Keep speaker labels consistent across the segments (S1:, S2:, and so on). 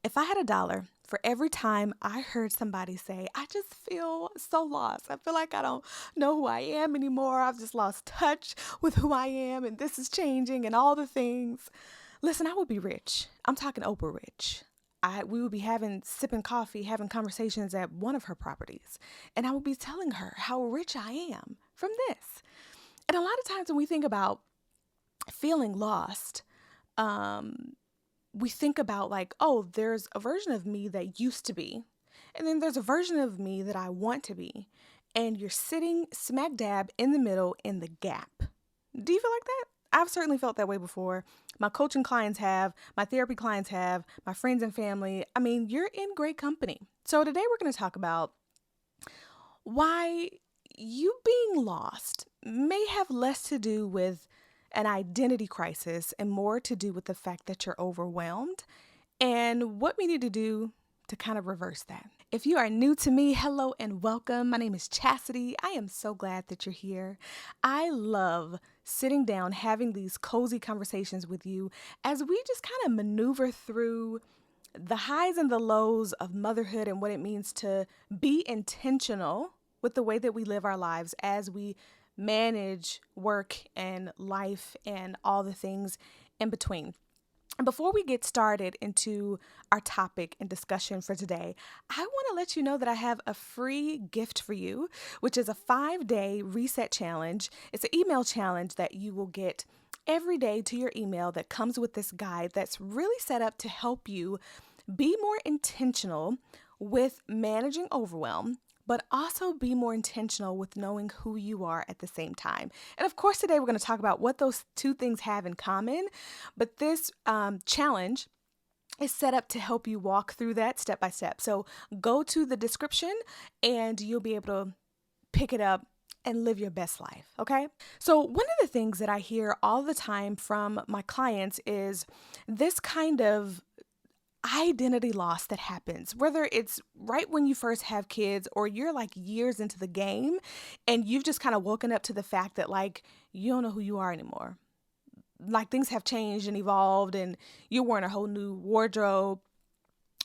S1: If I had $1 for every time I heard somebody say, I just feel so lost. I feel like I don't know who I am anymore. I've just lost touch with who I am and this is changing and all the things. Listen, I would be rich. I'm talking Oprah rich. We would be sipping coffee, having conversations at one of her properties. And I would be telling her how rich I am from this. And a lot of times when we think about feeling lost, we think about like, oh, there's a version of me that used to be, and then there's a version of me that I want to be. And you're sitting smack dab in the middle in the gap. Do you feel like that? I've certainly felt that way before. My coaching clients have, my therapy clients have, my friends and family. I mean, you're in great company. So today we're going to talk about why you being lost may have less to do with an identity crisis and more to do with the fact that you're overwhelmed and what we need to do to kind of reverse that. If you are new to me, hello and welcome. My name is Chastity. I am so glad that you're here. I love sitting down, having these cozy conversations with you as we just kind of maneuver through the highs and the lows of motherhood and what it means to be intentional with the way that we live our lives as we manage work and life and all the things in between. And before we get started into our topic and discussion for today, I want to let you know that I have a free gift for you, which is a 5-day reset challenge. It's an email challenge that you will get every day to your email that comes with this guide that's really set up to help you be more intentional with managing overwhelm, but also be more intentional with knowing who you are at the same time. And of course, today we're going to talk about what those two things have in common. But this challenge is set up to help you walk through that step by step. So go to the description and you'll be able to pick it up and live your best life, okay? So one of the things that I hear all the time from my clients is this kind of identity loss that happens, whether it's right when you first have kids or you're like years into the game and you've just kind of woken up to the fact that like you don't know who you are anymore. Like things have changed and evolved and you're wearing a whole new wardrobe.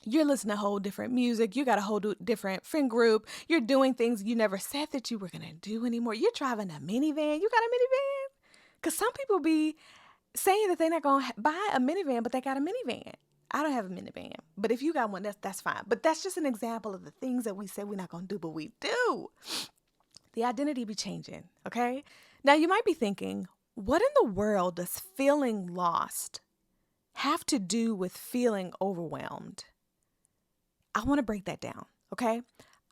S1: You're listening to whole different music. You got a whole different friend group. You're doing things you never said that you were going to do anymore. You're driving a minivan. You got a minivan? Because some people be saying that they're not going to buy a minivan, but they got a minivan. I don't have a minivan, but if you got one, that's fine. But that's just an example of the things that we say we're not going to do, but we do. The identity be changing, okay? Now you might be thinking, what in the world does feeling lost have to do with feeling overwhelmed? I want to break that down, okay?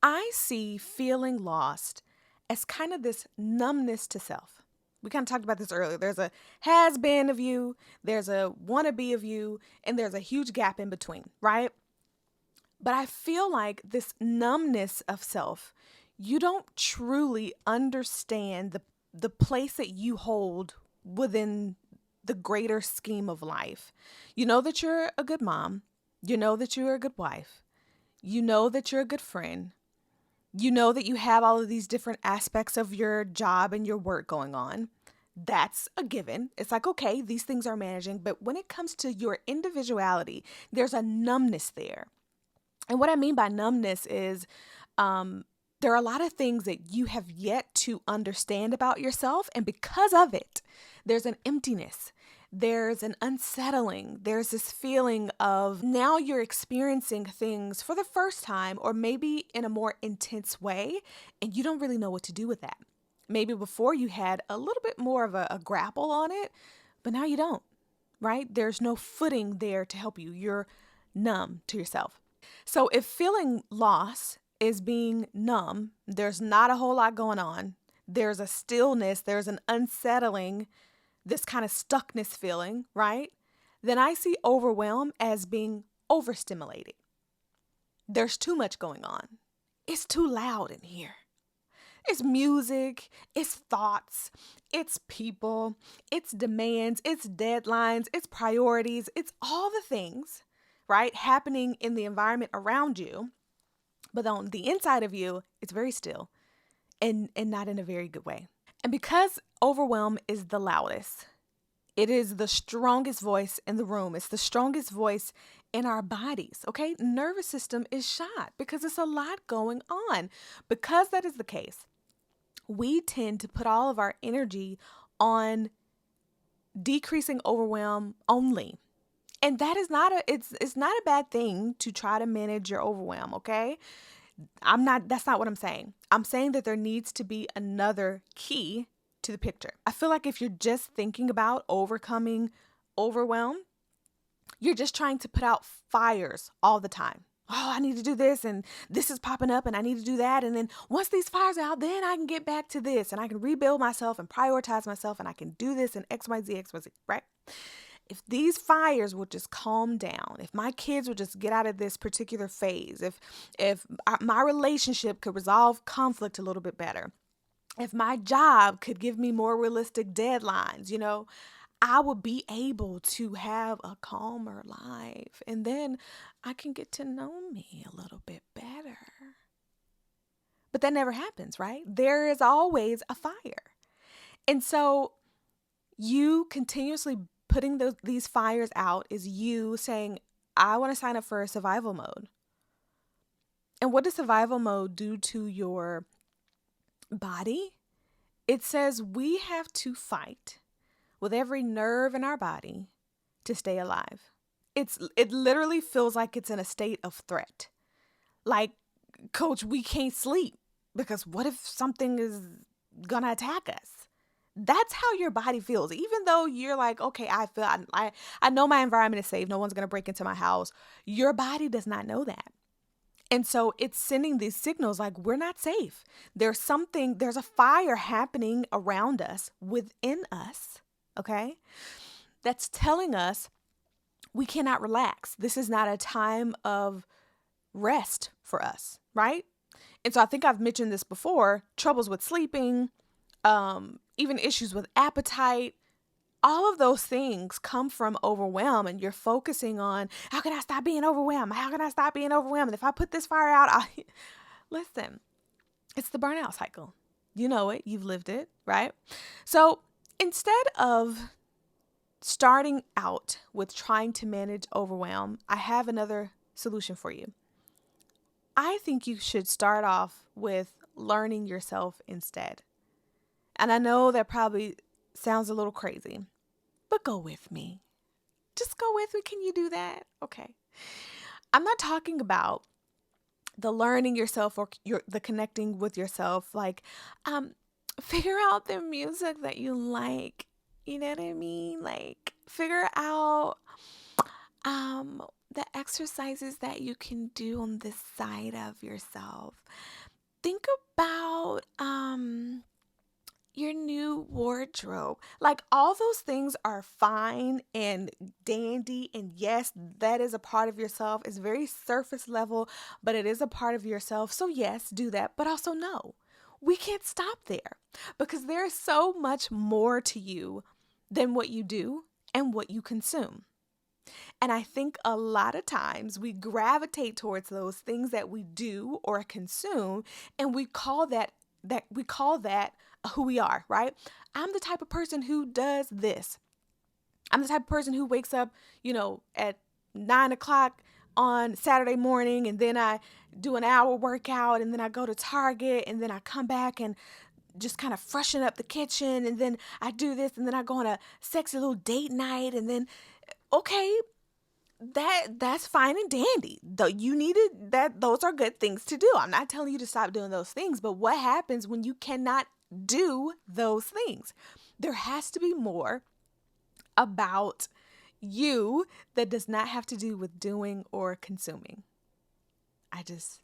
S1: I see feeling lost as kind of this numbness to self. We kind of talked about this earlier. There's a has-been of you, there's a wannabe of you, and there's a huge gap in between, right? But I feel like this numbness of self, you don't truly understand the place that you hold within the greater scheme of life. You know that you're a good mom. You know that you're a good wife. You know that you're a good friend. You know that you have all of these different aspects of your job and your work going on. That's a given. It's like, okay, these things are managing. But when it comes to your individuality, there's a numbness there. And what I mean by numbness is there are a lot of things that you have yet to understand about yourself. And because of it, there's an emptiness. There's an unsettling. There's this feeling of now you're experiencing things for the first time or maybe in a more intense way, and you don't really know what to do with that. Maybe before you had a little bit more of a grapple on it, but now you don't, right? There's no footing there to help you. You're numb to yourself. So if feeling loss is being numb, there's not a whole lot going on. There's a stillness, there's an unsettling, this kind of stuckness feeling, right? Then I see overwhelm as being overstimulated. There's too much going on. It's too loud in here. It's music, it's thoughts, it's people, it's demands, it's deadlines, it's priorities, it's all the things, right, happening in the environment around you. But on the inside of you, it's very still and not in a very good way. And because overwhelm is the loudest, it is the strongest voice in the room. It's the strongest voice in our bodies, okay? Nervous system is shot because it's a lot going on. Because that is the case, we tend to put all of our energy on decreasing overwhelm only. And that is not it's not a bad thing to try to manage your overwhelm, okay? That's not what I'm saying. I'm saying that there needs to be another key to the picture. I feel like if you're just thinking about overcoming overwhelm, you're just trying to put out fires all the time. Oh, I need to do this and this is popping up and I need to do that. And then once these fires are out, then I can get back to this and I can rebuild myself and prioritize myself and I can do this and XYZ, right? If these fires would just calm down, if my kids would just get out of this particular phase, if my relationship could resolve conflict a little bit better, if my job could give me more realistic deadlines, I would be able to have a calmer life. And then I can get to know me a little bit better. But that never happens, right? There is always a fire. And so you continuously putting these fires out is you saying, I want to sign up for a survival mode. And what does survival mode do to your body? It says we have to fight with every nerve in our body to stay alive. It literally feels like it's in a state of threat. Like, coach, we can't sleep because what if something is gonna attack us? That's how your body feels. Even though you're like, okay, I know my environment is safe. No one's gonna break into my house. Your body does not know that. And so it's sending these signals like we're not safe. There's a fire happening around us, within us, okay? That's telling us we cannot relax. This is not a time of rest for us, right? And so I think I've mentioned this before, troubles with sleeping, even issues with appetite, all of those things come from overwhelm, and you're focusing on, how can I stop being overwhelmed? How can I stop being overwhelmed? And if I put this fire out, listen, it's the burnout cycle. You know it, you've lived it, right? So instead of starting out with trying to manage overwhelm, I have another solution for you. I think you should start off with learning yourself instead. And I know that probably sounds a little crazy, but go with me. Just go with me. Can you do that? Okay. I'm not talking about the learning yourself or the connecting with yourself. Like, figure out the music that you like. You know what I mean? Like, figure out the exercises that you can do on this side of yourself. Think about your new wardrobe. Like, all those things are fine and dandy, and yes, that is a part of yourself. It's very surface level, but it is a part of yourself. So yes, do that, but also no. We can't stop there because there is so much more to you than what you do and what you consume. And I think a lot of times we gravitate towards those things that we do or consume, and we call that who we are, right? I'm the type of person who does this. I'm the type of person who wakes up, at 9:00 on Saturday morning, and then I do an hour workout, and then I go to Target, and then I come back and just kind of freshen up the kitchen, and then I do this, and then I go on a sexy little date night, and then, okay, that's fine and dandy. Though you needed that, those are good things to do. I'm not telling you to stop doing those things, but what happens when you cannot do those things? There has to be more about you that does not have to do with doing or consuming. I just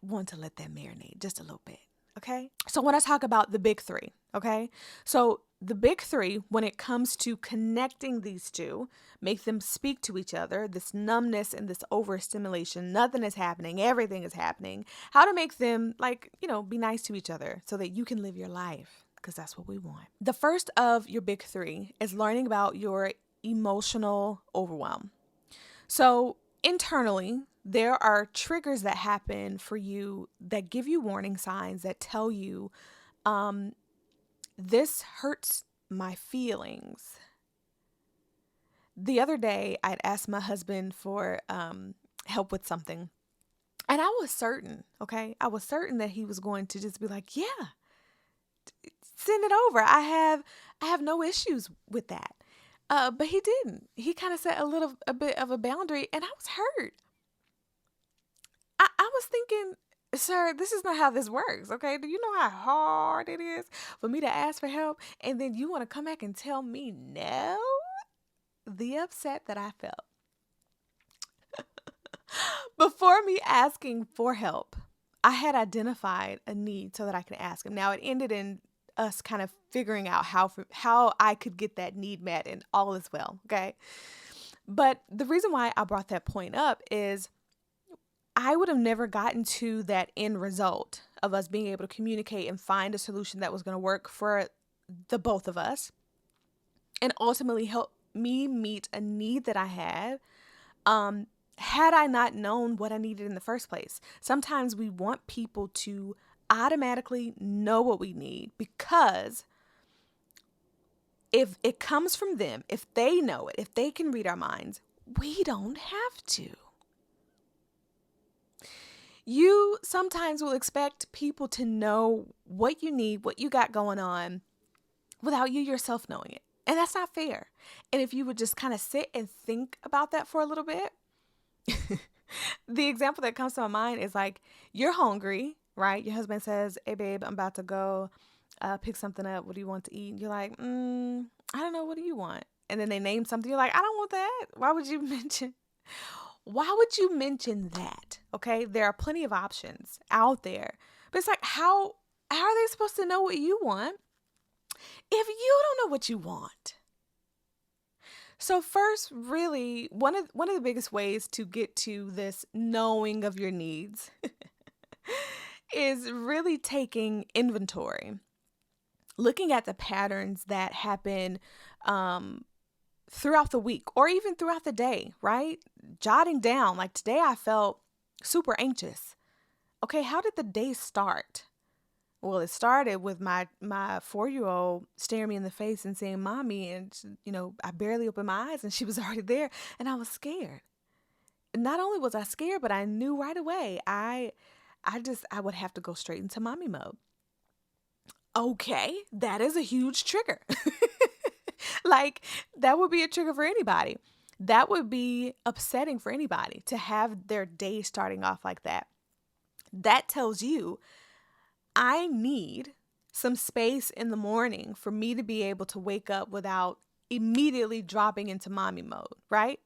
S1: want to let that marinate just a little bit. Okay. So when I talk about the big three, okay. So the big three, when it comes to connecting these two, make them speak to each other, this numbness and this overstimulation, nothing is happening, everything is happening, how to make them be nice to each other so that you can live your life, because that's what we want. The first of your big three is learning about your emotional overwhelm. So internally, there are triggers that happen for you that give you warning signs that tell you, this hurts my feelings. The other day, I'd asked my husband for help with something. And I was certain, okay? I was certain that he was going to just be like, yeah, send it over. I have no issues with that. But he didn't. He kind of set a bit of a boundary, and I was hurt. I was thinking, sir, this is not how this works, okay? Do you know how hard it is for me to ask for help, and then you want to come back and tell me no? The upset that I felt before me asking for help, I had identified a need so that I could ask him. Now it ended in us kind of figuring out how I could get that need met, and all is well, okay? But the reason why I brought that point up is I would have never gotten to that end result of us being able to communicate and find a solution that was going to work for the both of us and ultimately help me meet a need that I had I not known what I needed in the first place. Sometimes we want people to automatically know what we need because if it comes from them, if they know it, if they can read our minds, we don't have to. You sometimes will expect people to know what you need, what you got going on, without you yourself knowing it. And that's not fair. And if you would just kind of sit and think about that for a little bit, the example that comes to my mind is like, you're hungry, right? Your husband says, hey, babe, I'm about to go pick something up. What do you want to eat? And you're like, I don't know. What do you want? And then they name something. You're like, I don't want that. Why would you mention that? Okay, there are plenty of options out there. But it's like, how are they supposed to know what you want if you don't know what you want? So first, really, one of the biggest ways to get to this knowing of your needs is really taking inventory, looking at the patterns that happen throughout the week or even throughout the day, right? Jotting down, like today I felt super anxious. Okay, how did the day start? Well, it started with my 4-year-old staring me in the face and saying, Mommy, and I barely opened my eyes and she was already there and I was scared. Not only was I scared, but I knew right away I would have to go straight into mommy mode. Okay, that is a huge trigger. Like, that would be a trigger for anybody. That would be upsetting for anybody to have their day starting off like that. That tells you I need some space in the morning for me to be able to wake up without immediately dropping into mommy mode, right?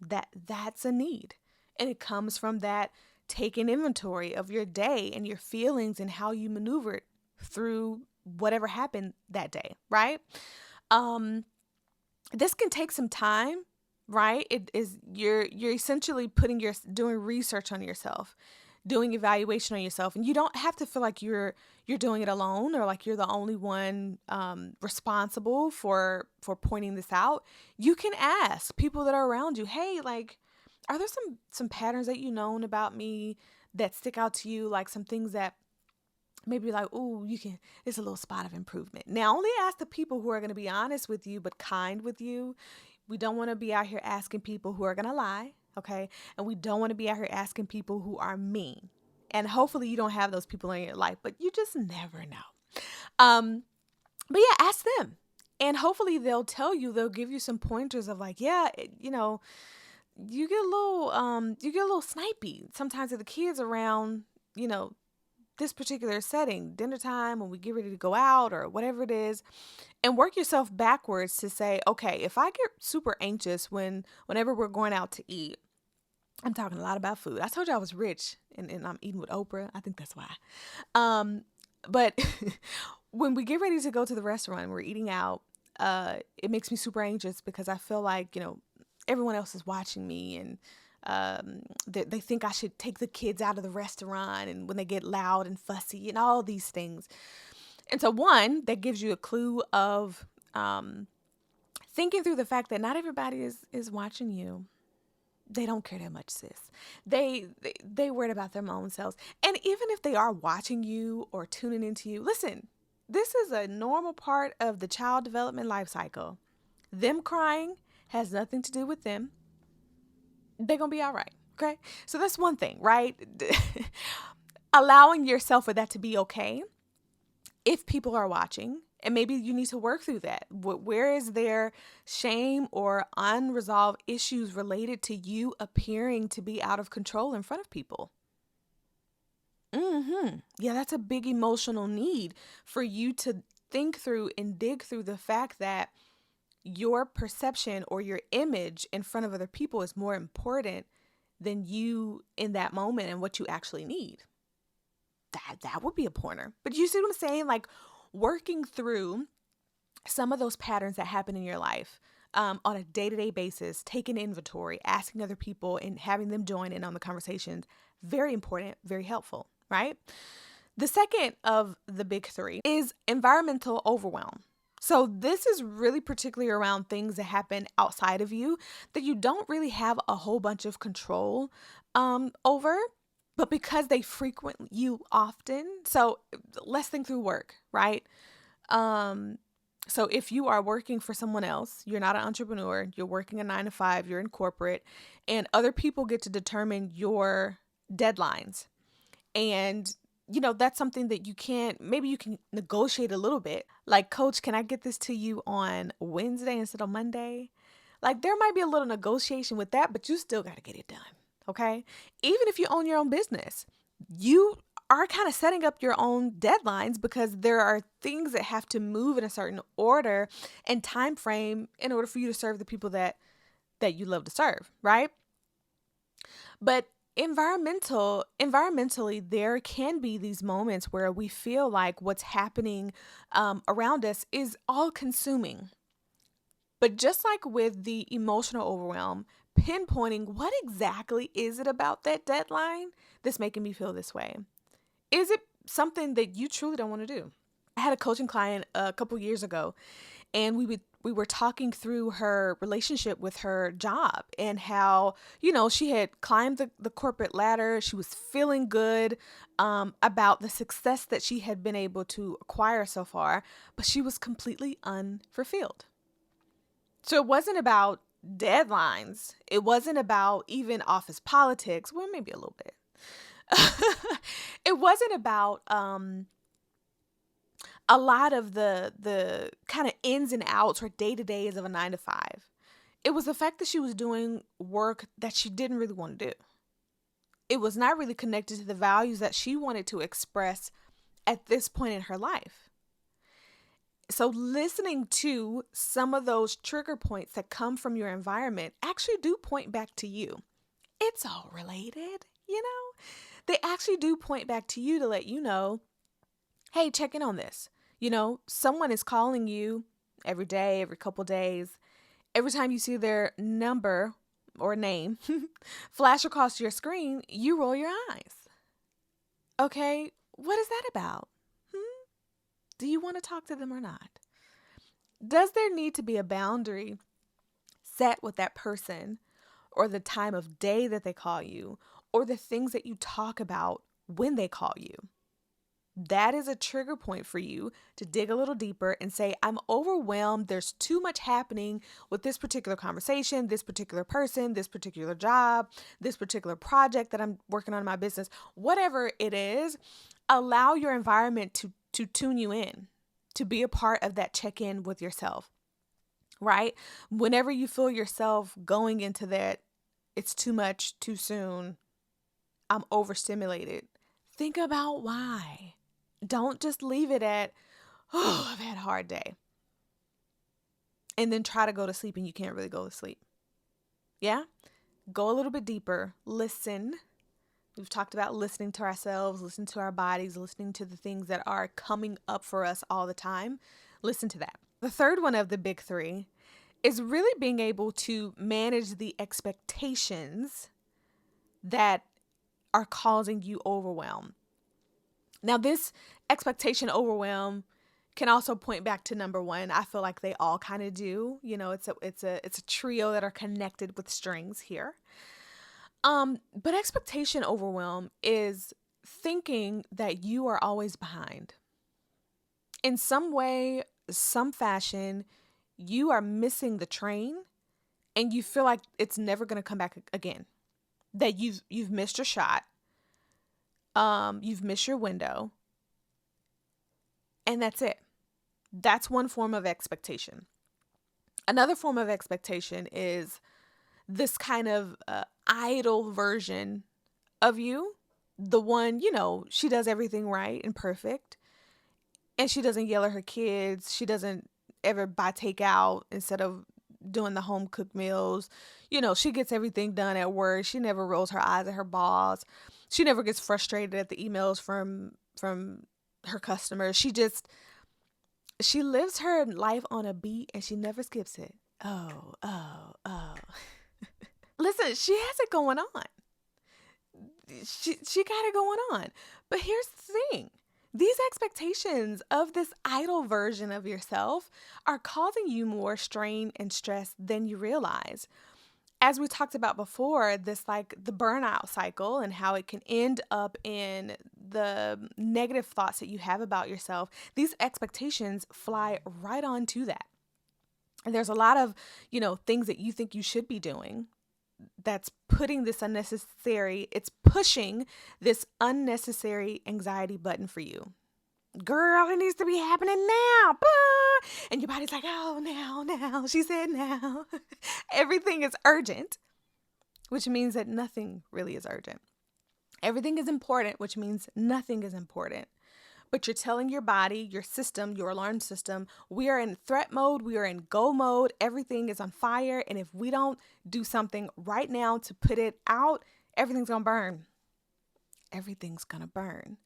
S1: That's a need. And it comes from that taking inventory of your day and your feelings and how you maneuvered through whatever happened that day, right? This can take some time, right? It is you're essentially doing research on yourself, doing evaluation on yourself, and you don't have to feel like you're doing it alone or like you're the only one responsible for pointing this out. You can ask people that are around you, hey, like, are there some patterns that you known about me that stick out to you, like some things that maybe like, oh, it's a little spot of improvement. Now, only ask the people who are going to be honest with you, but kind with you. We don't want to be out here asking people who are going to lie, okay? And we don't want to be out here asking people who are mean. And hopefully you don't have those people in your life, but you just never know. But yeah, ask them. And hopefully they'll give you some pointers of like, yeah, you get a little snipey sometimes if the kids around, this particular setting, dinner time, when we get ready to go out or whatever it is, and work yourself backwards to say, okay, if I get super anxious whenever we're going out to eat, I'm talking a lot about food. I told you I was rich and I'm eating with Oprah. I think that's why. But when we get ready to go to the restaurant and we're eating out, it makes me super anxious because I feel like, everyone else is watching me and they think I should take the kids out of the restaurant and when they get loud and fussy and all these things. And so one, that gives you a clue of thinking through the fact that not everybody is watching you. They don't care that much, sis. They worried about their own selves. And even if they are watching you or tuning into you, listen, this is a normal part of the child development life cycle. Them crying Has nothing to do with them. They're going to be all right. Okay. So that's one thing, right? Allowing yourself for that to be okay if people are watching. And maybe you need to work through that. Where is there shame or unresolved issues related to you appearing to be out of control in front of people? Yeah, that's a big emotional need for you to think through and dig through the fact that your perception or your image in front of other people is more important than you in that moment and what you actually need. That would be a pointer. But you see what I'm saying? Like working through some of those patterns that happen in your life on a day-to-day basis, taking inventory, asking other people and having them join in on the conversations, very important, very helpful, right? The second of the big three is environmental overwhelm. So this is really particularly around things that happen outside of you that you don't really have a whole bunch of control over, but because they frequent you often. So let's think through work, right? So if you are working for someone else, you're not an entrepreneur, you're working a 9 to 5, you're in corporate, and other people get to determine your deadlines. And that's something that maybe you can negotiate a little bit. Like, coach, can I get this to you on Wednesday instead of Monday? Like, there might be a little negotiation with that, but you still got to get it done. Okay. Even if you own your own business, you are kind of setting up your own deadlines because there are things that have to move in a certain order and time frame in order for you to serve the people that you love to serve, right? But environmentally, there can be these moments where we feel like what's happening around us is all consuming. But just like with the emotional overwhelm, pinpointing what exactly is it about that deadline that's making me feel this way? Is it something that you truly don't want to do? I had a coaching client a couple years ago, and we were talking through her relationship with her job and how she had climbed the corporate ladder. She was feeling good about the success that she had been able to acquire so far, but she was completely unfulfilled. So it wasn't about deadlines. It wasn't about even office politics. Well, maybe a little bit. It wasn't about a lot of the kind of ins and outs or day-to-days of a 9 to 5. It was the fact that she was doing work that she didn't really want to do. It was not really connected to the values that she wanted to express at this point in her life. So listening to some of those trigger points that come from your environment actually do point back to you. It's all related, They actually do point back to you to let you know, hey, check in on this. Someone is calling you every day, every couple days. Every time you see their number or name flash across your screen, you roll your eyes. Okay, what is that about? Do you want to talk to them or not? Does there need to be a boundary set with that person or the time of day that they call you or the things that you talk about when they call you? That is a trigger point for you to dig a little deeper and say, I'm overwhelmed. There's too much happening with this particular conversation, this particular person, this particular job, this particular project that I'm working on in my business. Whatever it is, allow your environment to tune you in, to be a part of that check-in with yourself, right? Whenever you feel yourself going into that, it's too much, too soon, I'm overstimulated, think about why. Don't just leave it at, oh, I've had a hard day. And then try to go to sleep and you can't really go to sleep. Yeah? Go a little bit deeper. Listen. We've talked about listening to ourselves, listening to our bodies, listening to the things that are coming up for us all the time. Listen to that. The third one of the big three is really being able to manage the expectations that are causing you overwhelm. Now, this expectation overwhelm can also point back to number one. I feel like they all kind of do. It's a trio that are connected with strings here. But expectation overwhelm is thinking that you are always behind. In some way, some fashion, you are missing the train and you feel like it's never going to come back again. That you've missed your shot. You've missed your window, and that's it. That's one form of expectation. Another form of expectation is this kind of idle version of you. The one, she does everything right and perfect. And she doesn't yell at her kids. She doesn't ever buy takeout instead of doing the home cooked meals. She gets everything done at work. She never rolls her eyes at her boss. She never gets frustrated at the emails from her customers. She lives her life on a beat and she never skips it. Oh, oh, oh. Listen, she has it going on. She got it going on. But here's the thing. These expectations of this idle version of yourself are causing you more strain and stress than you realize. As we talked about before, this like the burnout cycle and how it can end up in the negative thoughts that you have about yourself, these expectations fly right on to that. And there's a lot of, things that you think you should be doing that's pushing this unnecessary anxiety button for you. Girl, it needs to be happening now. And your body's like, oh, now. She said now. Everything is urgent, which means that nothing really is urgent. Everything is important, which means nothing is important. But you're telling your body, your system, your alarm system, we are in threat mode, we are in go mode, everything is on fire. And if we don't do something right now to put it out, everything's going to burn. Everything's going to burn.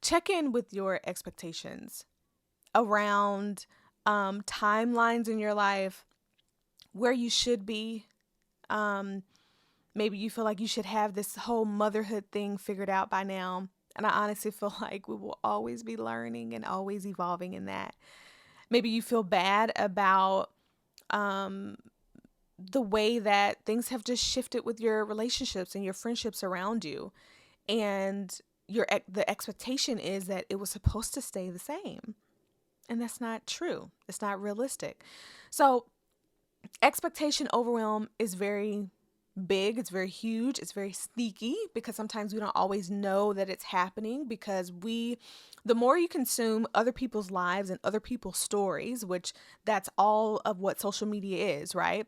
S1: Check in with your expectations around timelines in your life, where you should be. Maybe you feel like you should have this whole motherhood thing figured out by now. And I honestly feel like we will always be learning and always evolving in that. Maybe you feel bad about the way that things have just shifted with your relationships and your friendships around you. And the expectation is that it was supposed to stay the same. And that's not true. It's not realistic. So expectation overwhelm is very big. It's very huge. It's very sneaky because sometimes we don't always know that it's happening because the more you consume other people's lives and other people's stories, which that's all of what social media is, right?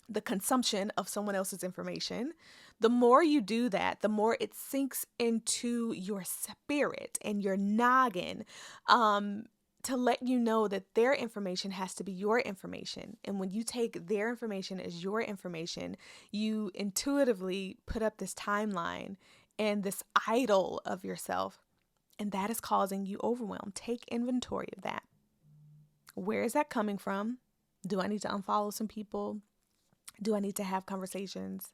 S1: The consumption of someone else's information. The more you do that, the more it sinks into your spirit and your noggin, to let you know that their information has to be your information. And when you take their information as your information, you intuitively put up this timeline and this idol of yourself. And that is causing you overwhelm. Take inventory of that. Where is that coming from? Do I need to unfollow some people? Do I need to have conversations?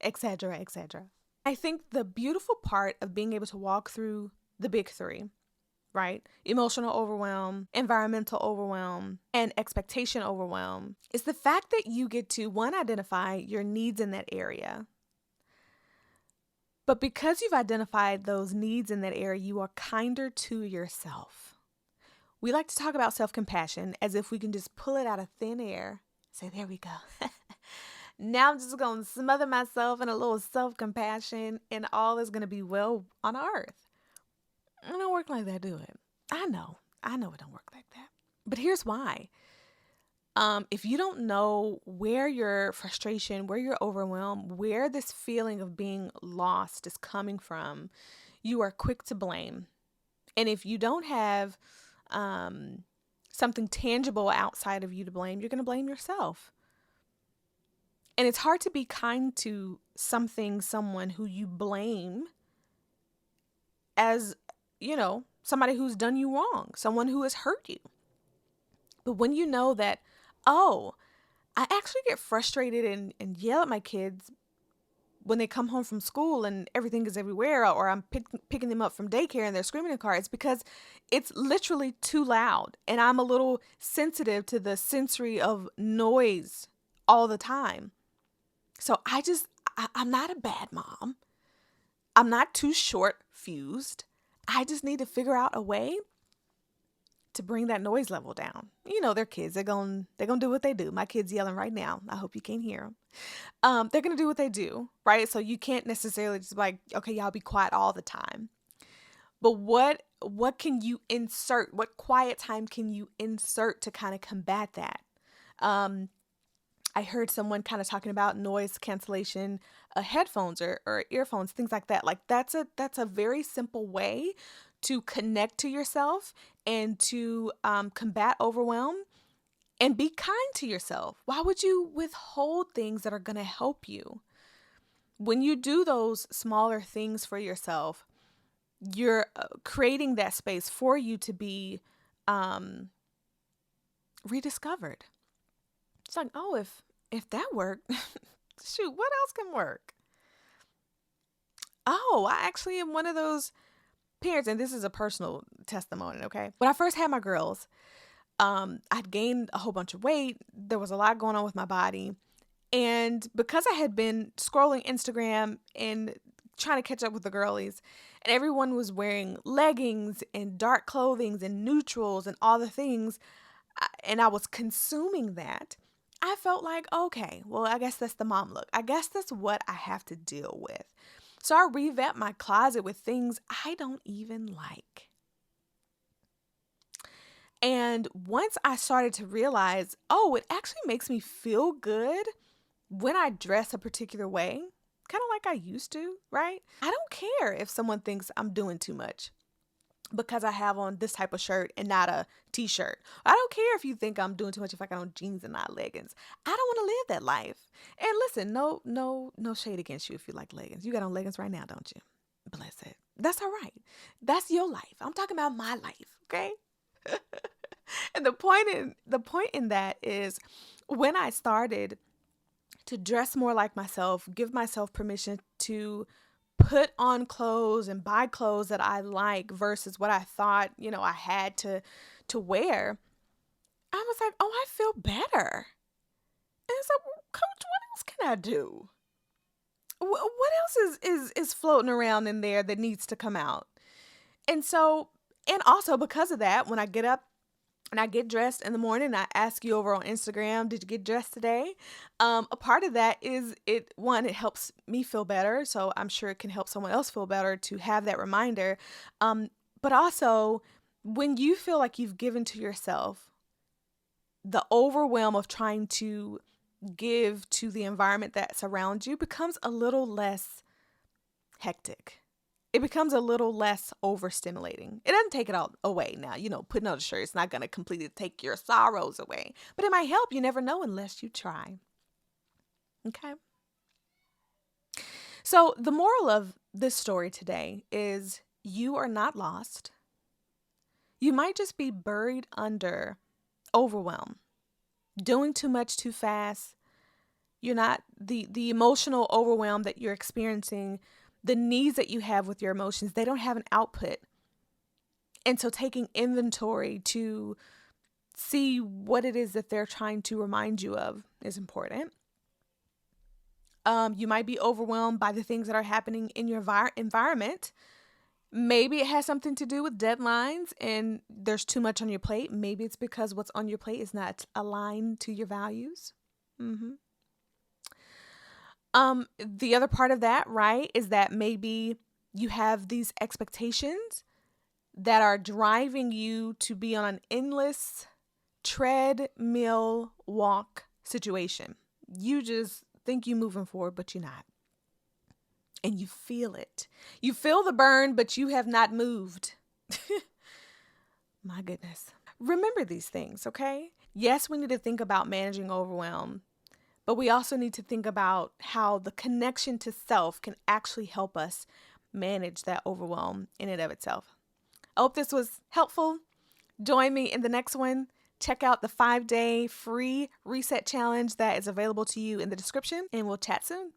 S1: Etc., etc. I think the beautiful part of being able to walk through the big three, right? Emotional overwhelm, environmental overwhelm, and expectation overwhelm is the fact that you get to, one, identify your needs in that area. But because you've identified those needs in that area, you are kinder to yourself. We like to talk about self-compassion as if we can just pull it out of thin air. Say, there we go. Now I'm just going to smother myself in a little self-compassion and all is going to be well on earth. It don't work like that, do it? I know it don't work like that. But here's why. If you don't know where your frustration, where your overwhelm, where this feeling of being lost is coming from, you are quick to blame. And if you don't have something tangible outside of you to blame, you're going to blame yourself. And it's hard to be kind to someone who you blame as, somebody who's done you wrong, someone who has hurt you. But when you know that, oh, I actually get frustrated and yell at my kids when they come home from school and everything is everywhere, or I'm picking them up from daycare and they're screaming in the car, it's because it's literally too loud. And I'm a little sensitive to the sensory of noise all the time. So I'm not a bad mom. I'm not too short fused. I just need to figure out a way to bring that noise level down. You know, they're kids. They're gonna do what they do. My kid's yelling right now. I hope you can't hear them. They're gonna do what they do, right? So you can't necessarily just be like, okay, y'all be quiet all the time. But what can you insert? What quiet time can you insert to kind of combat that? I heard someone kind of talking about noise cancellation, headphones or earphones, things like that. Like that's a very simple way to connect to yourself and to combat overwhelm and be kind to yourself. Why would you withhold things that are going to help you? When you do those smaller things for yourself, you're creating that space for you to be rediscovered. It's like, oh, if that worked, shoot, what else can work? Oh, I actually am one of those parents, and this is a personal testimony, okay? When I first had my girls, I'd gained a whole bunch of weight. There was a lot going on with my body. And because I had been scrolling Instagram and trying to catch up with the girlies, and everyone was wearing leggings and dark clothing and neutrals and all the things, and I was consuming that, I felt like, okay, well, I guess that's the mom look. I guess that's what I have to deal with. So I revamped my closet with things I don't even like. And once I started to realize, oh, it actually makes me feel good when I dress a particular way, kind of like I used to, right? I don't care if someone thinks I'm doing too much because I have on this type of shirt and not a t-shirt. I don't care if you think I'm doing too much if I got on jeans and not leggings. I don't want to live that life. And listen, no shade against you if you like leggings. You got on leggings right now, don't you? Bless it. That's all right. That's your life. I'm talking about my life, okay? And the point in that is when I started to dress more like myself, give myself permission to put on clothes and buy clothes that I like versus what I thought, I had to wear, I was like, oh, I feel better. And it's like, well, Coach, what else can I do? What else is floating around in there that needs to come out? And so, and also because of that, when I get up and I get dressed in the morning, I ask you over on Instagram, did you get dressed today? A part of that is it helps me feel better. So I'm sure it can help someone else feel better to have that reminder. But also when you feel like you've given to yourself, the overwhelm of trying to give to the environment that surrounds you becomes a little less hectic. It becomes a little less overstimulating. It doesn't take it all away now. Putting on a shirt is not going to completely take your sorrows away. But it might help. You never know unless you try. Okay? So the moral of this story today is you are not lost. You might just be buried under overwhelm. Doing too much too fast. You're not the emotional overwhelm that you're experiencing. The needs that you have with your emotions, they don't have an output. And so taking inventory to see what it is that they're trying to remind you of is important. You might be overwhelmed by the things that are happening in your environment. Maybe it has something to do with deadlines and there's too much on your plate. Maybe it's because what's on your plate is not aligned to your values. The other part of that, right, is that maybe you have these expectations that are driving you to be on an endless treadmill walk situation. You just think you're moving forward, but you're not. And you feel it. You feel the burn, but you have not moved. My goodness. Remember these things, okay? Yes, we need to think about managing overwhelm. But we also need to think about how the connection to self can actually help us manage that overwhelm in and of itself. I hope this was helpful. Join me in the next one. Check out the 5-day free reset challenge that is available to you in the description, and we'll chat soon.